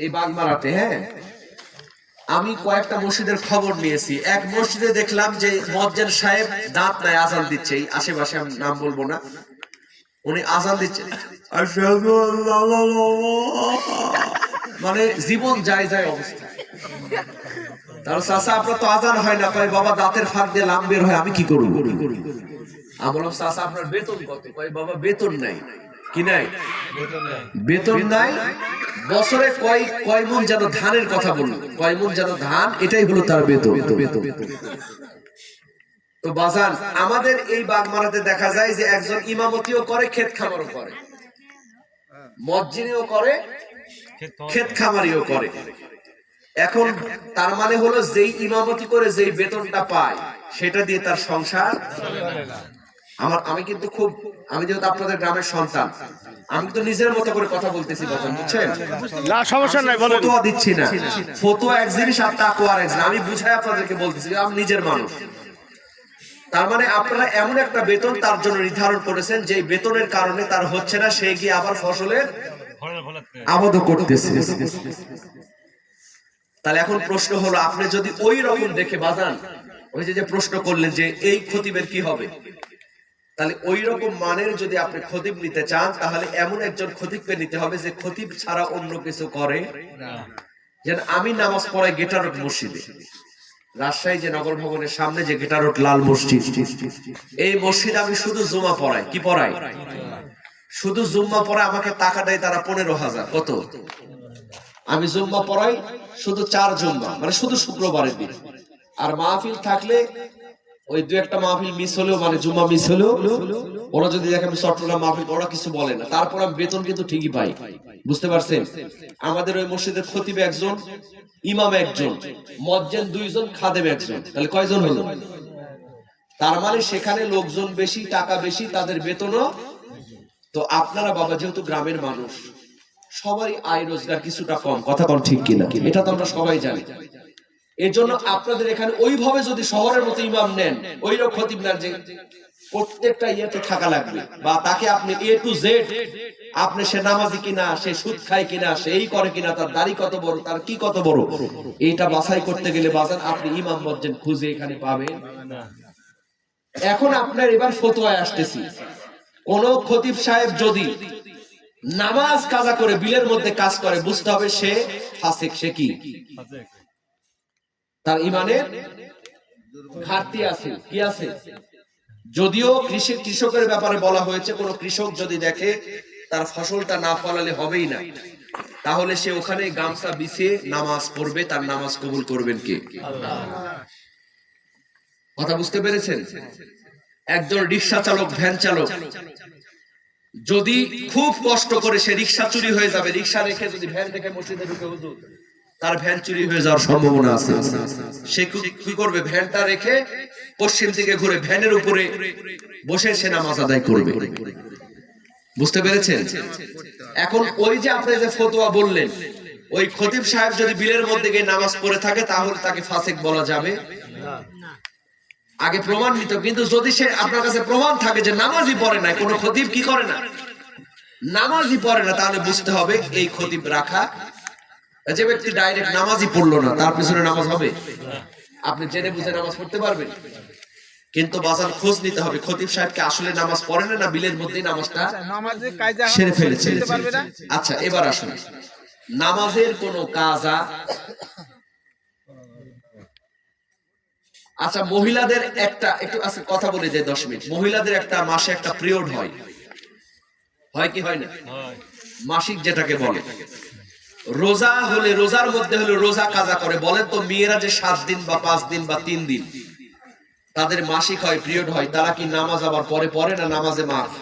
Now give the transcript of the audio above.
এই বাগমারাতে, হ্যাঁ আমি কয়েকটা মসজিদের খবর নিয়েছি। এক মসজিদে দেখলাম যে মুয়াজ্জিন সাহেব দাঁত নাই আজান দিচ্ছে, এই আশেপাশে আমি নাম বলবো না, উনি আজান দিচ্ছে আশহাদু আল্লাহ, মানে জীবন যায় যায় অবস্থা। তার চাচা আপনার তো আজান হয় না, কয় বাবা দাঁতের ফাঁক দিয়ে লাম বের হয়, আমি কি করব? আমি বললাম চাচা আপনার বেতন কত? কয় বাবা বেতন নাই। কি নাই? বেতন নাই। বছরে কয় মণ যেন ধানের কথা বললো, কয় মণ যেন ধান, এটাই হলো তার বেতন। তো বাজান আমাদের এই বাগমারাতে দেখা যায় যে একজন ইমামতিও করে, ক্ষেত খামারও করে, মুয়াজ্জিনও করে, ক্ষেত খামারিও করে। এখন তার মানে হলো যেই ইমামতি করে যেই বেতনটা পায় সেটা দিয়ে তার সংসার চলে না। আমি কিন্তু আমি যেহেতু আপনাদের গ্রামের সন্তান, আমি তো নিজের মতো করে কথা বলতেছি, বুঝছেন? না সমস্যা নাই, বলেন। ফতোয়া দিচ্ছি না, ফতোয়া এক জিনিস আর তাকওয়া আর এক জিনিস। আমি বুঝাই আপনাদেরকে বলতেছি, আমি নিজের মানুষ। তার মানে আপনারা এমন একটা বেতন তার জন্য নির্ধারণ করেছেন যে বেতনের কারণে তার হচ্ছে না, সে গিয়ে আবার ফসলের আবাদও করতেছে। তাহলে এখন প্রশ্ন হলো, আপনি যদি ওই রকম দেখে বাজান, ওই যে প্রশ্ন করলেন যে এই খতিবের কি হবে, তাহলে ওই রকম মানের যদি আপনি খতিব নিতে চান, তাহলে এমন একজন খতিবকে নিতে হবে যে খতিব ছাড়া অন্য কিছু করে না। যেন আমি নামাজ পড়াই গেটারট মসজিদে, রাজশাহী যে নগর ভবনের সামনে যে গেটারট লাল মসজিদ, এই মসজিদে আমি শুধু জুমা পড়াই। কি পড়াই? শুধু জুম্মা পড়াই। আমাকে টাকা দেয় তারা 15,000। কত? আমি জুম্মা পড়াই শুধু 4 জুম্মা, মানে শুধু শুক্রবারের দিন। আর মাহফিল থাকলে ওই দু একটা মাহফিল মিস হলেও, মানে জুম্মা মিস হলেও, ওরা যদি দেখে আমি চট্টগ্রাম মাহফিল, ওরা কিছু বলে না, তারপর আমি বেতন কিন্তু ঠিকই পাই। বুঝতে পারছেন? আমাদের ওই মসজিদের খতিব একজন, ইমাম একজন, মুয়াজ্জিন 2 জন, খাদেম একজন, তাহলে কয়জন হলো? তার মানে সেখানে লোকজন বেশি, টাকা বেশি, তাদের বেতনও। তো আপনারা বাবা যেহেতু গ্রামের মানুষ, সবারই আয় রোজগার কিছুটা কম, কথা কম, ঠিক কিনা? এটা তো আমরা সবাই জানি। এর জন্য আপনাদের এখানে ওইভাবে যদি শহরের মতো ইমাম নেন, ওই রকম খতিব নেন যে প্রত্যেকটা ইয়েতে থাকা লাগবে, বা তাকে আপনি A to Z, আপনি সে নামাজি কিনা, সে সুদ খায় কিনা, সে এই করে কিনা, তার দাড়ি কত বড়, তার কি কত বড়, এটা বাছাই করতে গেলে বাজান আপনি ইমাম মুয়াজ্জিন খুঁজে এখানে পাবেন না। এখন আপনার এবার ফতোয়ায় আসতেছি, কোন খতিব সাহেব যদি নামাজ কাজা করে বিলের মধ্যে কাজ করে, বুঝতে হবে সে ফাসিক। সে কি? তার ইমানের ঘাটতি আছে। কি আছে? যদিও কৃষকের ব্যাপারে বলা হয়েছে, কোন কৃষক যদি দেখে তার ফসলটা না ফলালে হবেই না, তাহলে সে ওখানে গামছা বিছিয়ে নামাজ পড়বে, তার নামাজ কবুল করবেন কে? আল্লাহ। কথা বুঝতে পেরেছেন? একজন রিকশা চালক, ভ্যান চালক যদি খুব কষ্ট করে, সে রিকশা চুরি হয়ে যাবে, রিকশা রেখে যদি ভ্যান রেখে মসজিদে ঢুকে, হুজুর তার ভ্যান চুরি হয়ে যাওয়ার সম্ভাবনা আছে। সে কি করবে? ভ্যানটা রেখে পশ্চিম দিকে ঘুরে ভ্যানের উপরে বসে সে নামাজ আদায় করবে। বুঝতে পেরেছেন? এখন ওই যে আপনি যে ফতোয়া বললেন, ওই খতিব সাহেব যদি বিলের মধ্যে গিয়ে নামাজ পড়ে থাকে, তাহলে তাকে ফাসিক বলা যাবে না। আগে প্রমাণ নিত। কিন্তু যদি সে আপনার কাছে প্রমাণ থাকে যে নামাজই পড়ে না, কোন খতিব কি করে না, নামাজই পড়ে না, তাহলে বুঝতে হবে এই খতিব রাখা। যে ব্যক্তি ডাইরেক্ট নামাজই পড়লো না, তার পিছনে নামাজ হবে? আপনি জেনে বুঝে নামাজ পড়তে পারবেন, কিন্তু বাজার খোঁজ নিতে হবে খতিব সাহেবকে আসলে নামাজ পড়ে না, বিলের মধ্যেই নামাজটা সেরে ফেলেছে। আচ্ছা, এবার আসুন নামাজের কোন কাজা। আচ্ছা, মহিলাদের একটা একটু কথা বলে যায় 10 মিনিট। মহিলাদের একটা মাসে একটা পিরিয়ড হয়, হয় কি হয় না? মাসিক যেটাকে বলে। রোজা হলে, রোজার মধ্যে হলে রোজা কাজা করে। বলেন তো মেয়েরা যে 7 দিন বা 5 দিন বা 3 দিন তাদের মাসিক হয়, পিরিয়ড হয়, তারা কি নামাজ আবার পরে না নামাজে মাফ?